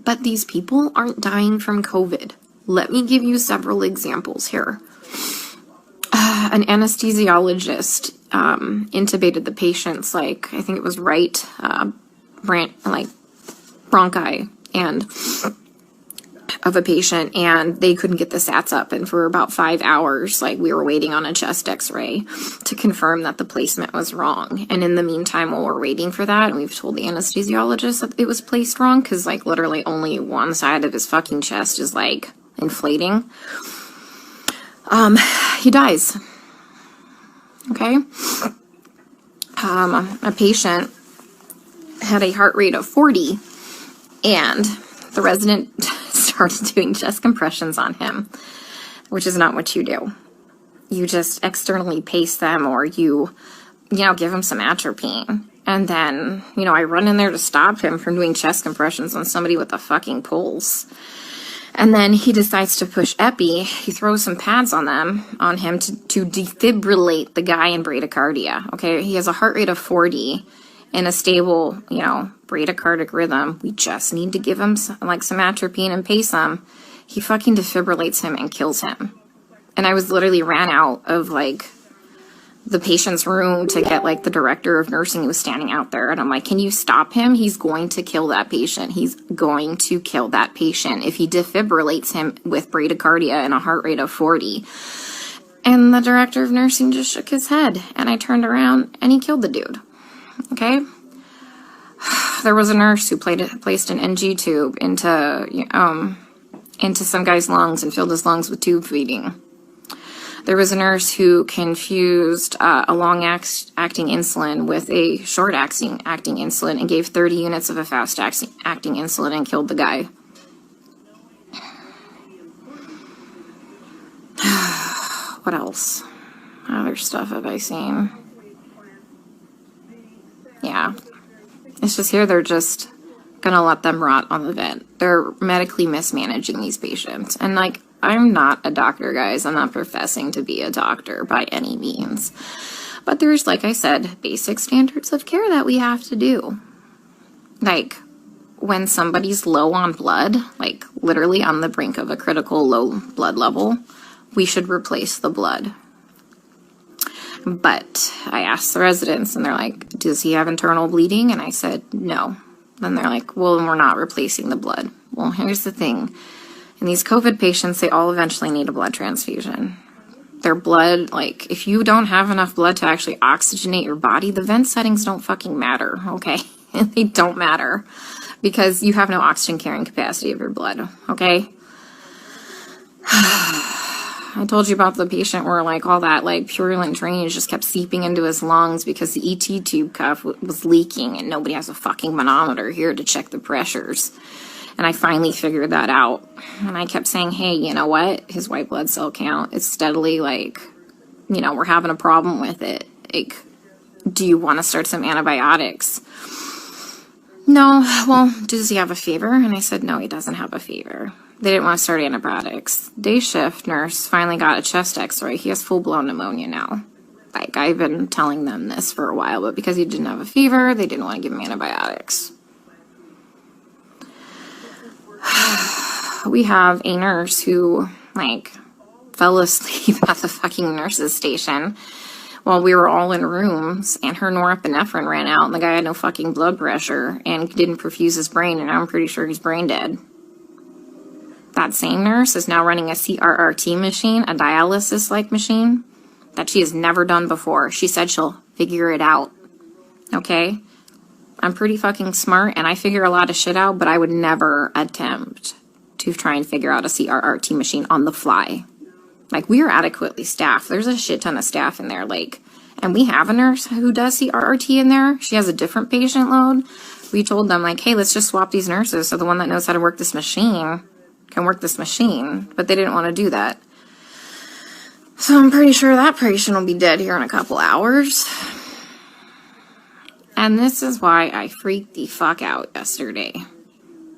But these people aren't dying from COVID. Let me give you several examples here. An anesthesiologist intubated the patient's, like, I think it was right bronchi and of a patient, and they couldn't get the sats up, and for about 5 hours, like, we were waiting on a chest x-ray to confirm that the placement was wrong. And in the meantime, while we're waiting for that, and we've told the anesthesiologist that it was placed wrong, because, like, literally only one side of his fucking chest is, like, inflating, he dies. Okay? A patient had a heart rate of 40, and the resident started doing chest compressions on him, which is not what you do. You just externally pace them, or you give him some atropine. And then, I run in there to stop him from doing chest compressions on somebody with a fucking pulse. And then he decides to push epi. He throws some pads on him to defibrillate the guy in bradycardia. Okay, he has a heart rate of 40 in a stable, bradycardic rhythm. We just need to give him some atropine and pace him. He fucking defibrillates him and kills him. And I was literally ran out of, like, the patient's room to get, like, the director of nursing who was standing out there. And I'm like, can you stop him? He's going to kill that patient. He's going to kill that patient if he defibrillates him with bradycardia and a heart rate of 40. And the director of nursing just shook his head. And I turned around and he killed the dude. Okay? There was a nurse who placed an NG tube into some guy's lungs and filled his lungs with tube feeding. There was a nurse who confused a long-acting insulin with a short-acting insulin and gave 30 units of a fast-acting insulin and killed the guy. What else? Other stuff have I seen? Yeah. It's just here they're just gonna let them rot on the vent. They're medically mismanaging these patients. And, like, I'm not a doctor, guys. I'm not professing to be a doctor by any means. But there's, like I said, basic standards of care that we have to do. Like, when somebody's low on blood, like literally on the brink of a critical low blood level, we should replace the blood. But I asked the residents, and they're like, does he have internal bleeding? And I said, no. Then they're like, well, then we're not replacing the blood. Well, here's the thing. In these COVID patients, they all eventually need a blood transfusion. Their blood, like, if you don't have enough blood to actually oxygenate your body, the vent settings don't fucking matter, okay? They don't matter because you have no oxygen carrying capacity of your blood, okay? I told you about the patient where, like, all that, like, purulent drainage just kept seeping into his lungs because the ET tube cuff was leaking, and nobody has a fucking manometer here to check the pressures. And I finally figured that out. And I kept saying, hey, you know what? His white blood cell count is steadily, like, we're having a problem with it. Like, do you want to start some antibiotics? No. Well, does he have a fever? And I said, no, he doesn't have a fever. They didn't want to start antibiotics. Day shift nurse finally got a chest x-ray. He has full-blown pneumonia now. Like, I've been telling them this for a while, but because he didn't have a fever, they didn't want to give him antibiotics. We have a nurse who, like, fell asleep at the fucking nurse's station while we were all in rooms, and her norepinephrine ran out, and the guy had no fucking blood pressure and didn't perfuse his brain, and I'm pretty sure he's brain dead. That same nurse is now running a CRRT machine, a dialysis-like machine, that she has never done before. She said she'll figure it out, okay? I'm pretty fucking smart, and I figure a lot of shit out, but I would never attempt to try and figure out a CRRT machine on the fly. Like, we are adequately staffed. There's a shit ton of staff in there, like, and we have a nurse who does CRRT in there. She has a different patient load. We told them, like, hey, let's just swap these nurses so the one that knows how to work this machine can work this machine, but they didn't want to do that. So I'm pretty sure that patient will be dead here in a couple hours. And this is why I freaked the fuck out yesterday.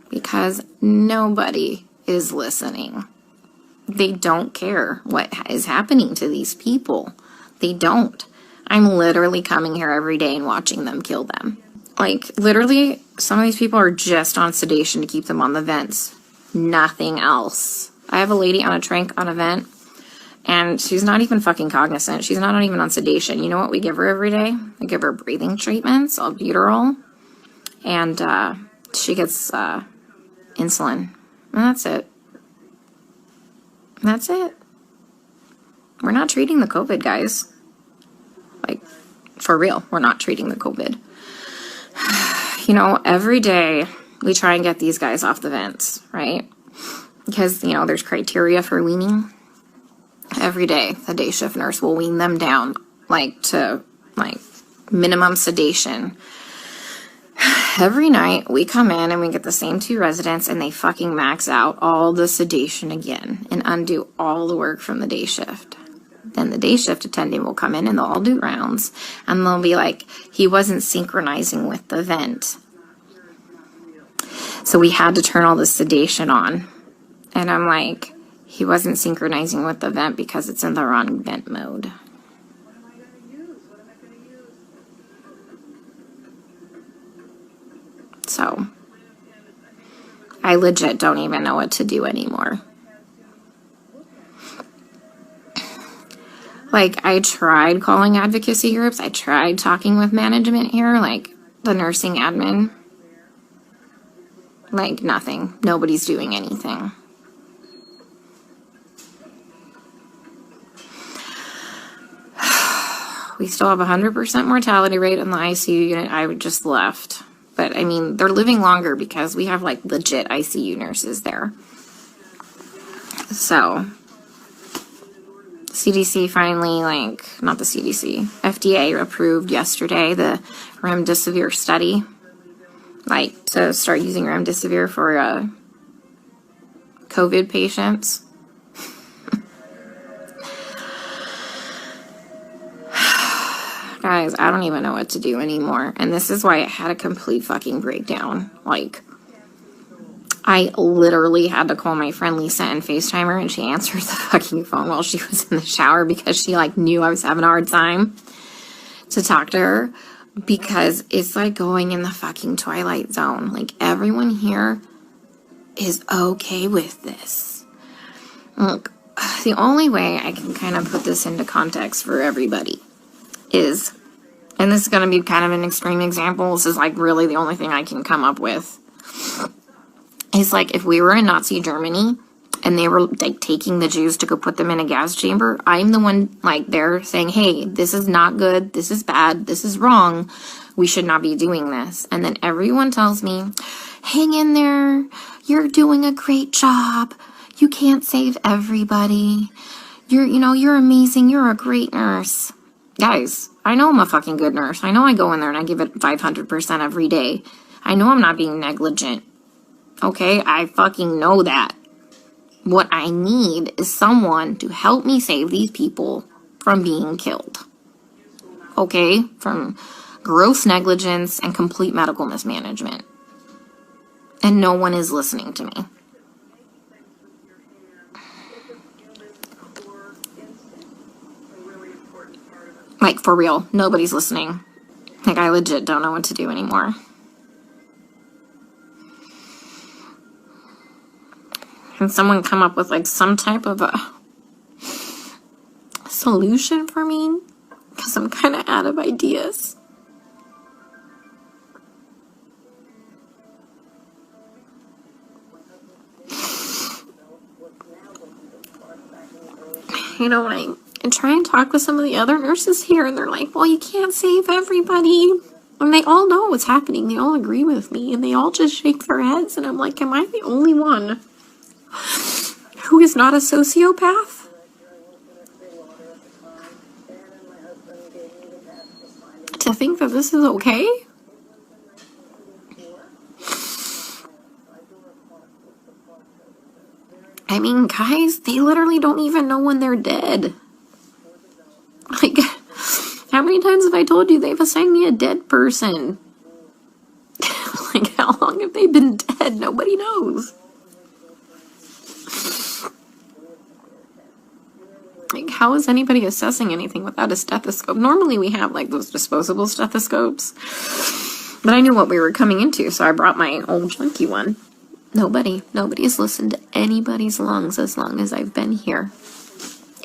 Because nobody is listening. They don't care what is happening to these people. They don't. I'm literally coming here every day and watching them kill them. Like, literally, some of these people are just on sedation to keep them on the vents. Nothing else. I have a lady on a tranq on a vent, and she's not even fucking cognizant. She's not even on sedation. You know what we give her every day? We give her breathing treatments, albuterol, and she gets insulin. And that's it. That's it. We're not treating the COVID, guys. Like, for real, we're not treating the COVID. You know, every day we try and get these guys off the vents, right? Because, you know, there's criteria for weaning. Every day, the day shift nurse will wean them down, like, to, like, minimum sedation. Every night, we come in and we get the same 2 residents, and they fucking max out all the sedation again and undo all the work from the day shift. Then the day shift attendant will come in and they'll all do rounds, and they'll be like, he wasn't synchronizing with the vent. So we had to turn all the sedation on. And I'm like, he wasn't synchronizing with the vent because it's in the wrong vent mode. So I legit don't even know what to do anymore. Like, I tried calling advocacy groups. I tried talking with management here, like the nursing admin. Like, nothing. Nobody's doing anything. We still have 100% mortality rate in the ICU unit. I just left. But, I mean, they're living longer because we have, like, legit ICU nurses there. So, CDC finally, like, not the CDC, FDA approved yesterday the remdesivir study. Like, to start using remdesivir for COVID patients. Guys, I don't even know what to do anymore. And this is why it had a complete fucking breakdown. Like, I literally had to call my friend Lisa and FaceTime her, and she answered the fucking phone while she was in the shower because she, like, knew I was having a hard time to talk to her. Because it's like going in the fucking Twilight Zone. Like, everyone here is okay with this. Look, the only way I can kind of put this into context for everybody is, and this is going to be kind of an extreme example, this is like really the only thing I can come up with, is like if we were in Nazi Germany and they were like taking the Jews to go put them in a gas chamber, I'm the one like there saying, hey, this is not good, this is bad, this is wrong, we should not be doing this. And then everyone tells me, hang in there, you're doing a great job, you can't save everybody, you're amazing, you're a great nurse. Guys, I know I'm a fucking good nurse. I know I go in there and I give it 500% every day. I know I'm not being negligent. Okay, I fucking know that. What I need is someone to help me save these people from being killed. Okay, from gross negligence and complete medical mismanagement. And no one is listening to me. Like, for real, nobody's listening. Like, I legit don't know what to do anymore. Can someone come up with, like, some type of a solution for me? Because I'm kind of out of ideas. You know, when I try and talk with some of the other nurses here, and they're like, well, you can't save everybody. And they all know what's happening. They all agree with me, and they all just shake their heads. And I'm like, am I the only one who is not a sociopath? To think that this is okay? I mean, guys, they literally don't even know when they're dead. Like, how many times have I told you they've assigned me a dead person? Like, how long have they been dead? Nobody knows. Like, how is anybody assessing anything without a stethoscope? Normally we have, like, those disposable stethoscopes. But I knew what we were coming into, so I brought my old junky one. Nobody has listened to anybody's lungs as long as I've been here.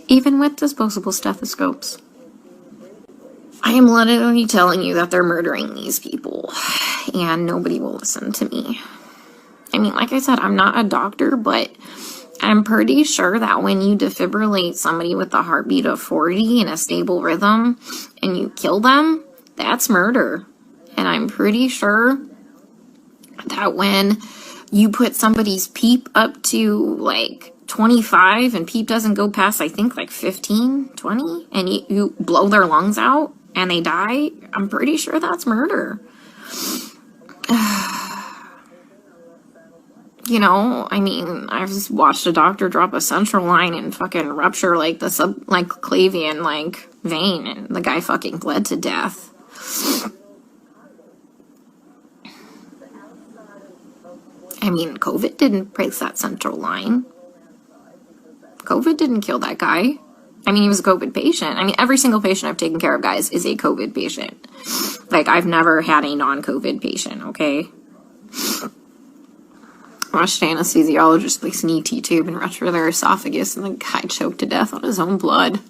Even with disposable stethoscopes. I am literally telling you that they're murdering these people, and nobody will listen to me. I mean, like I said, I'm not a doctor, but I'm pretty sure that when you defibrillate somebody with a heartbeat of 40 in a stable rhythm, and you kill them, that's murder. And I'm pretty sure that when you put somebody's PEEP up to like 25 and PEEP doesn't go past, I think, like 15, 20, and you blow their lungs out and they die, I'm pretty sure that's murder. You know, I mean, I've just watched a doctor drop a central line and fucking rupture like the subclavian like vein, and the guy fucking bled to death. I mean, COVID didn't break that central line. COVID didn't kill that guy. I mean, he was a COVID patient. I mean, every single patient I've taken care of, guys, is a COVID patient. Like, I've never had a non-COVID patient, okay? I watched an anesthesiologist place an ET tube and rupture their esophagus, and the guy choked to death on his own blood.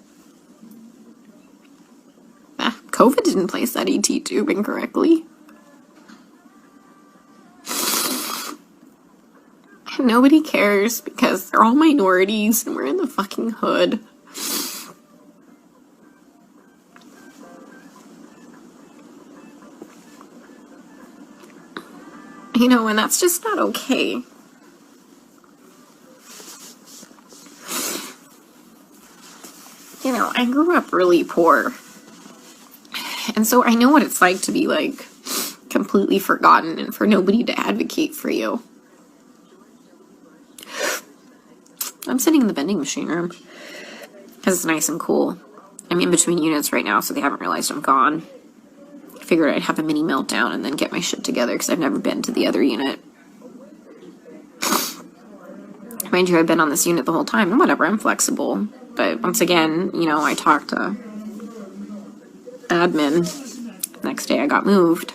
COVID didn't place that ET tube incorrectly. Nobody cares because they're all minorities and we're in the fucking hood. You know, and that's just not okay. You know, I grew up really poor. And so I know what it's like to be, like, completely forgotten and for nobody to advocate for you. I'm sitting in the vending machine room because it's nice and cool. I'm in between units right now, so they haven't realized I'm gone. I figured I'd have a mini meltdown and then get my shit together because I've never been to the other unit. Mind you, I've been on this unit the whole time, and whatever, I'm flexible. But once again, you know, I talked to admin. Next day I got moved.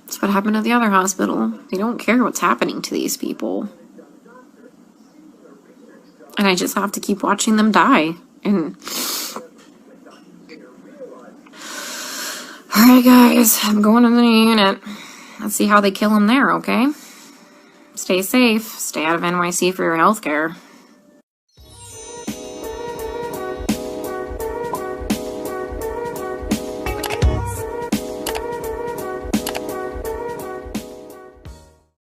That's what happened to the other hospital. They don't care what's happening to these people. And I just have to keep watching them die. And alright guys, I'm going to the new unit. Let's see how they kill them there, okay? Stay safe. Stay out of NYC for your healthcare.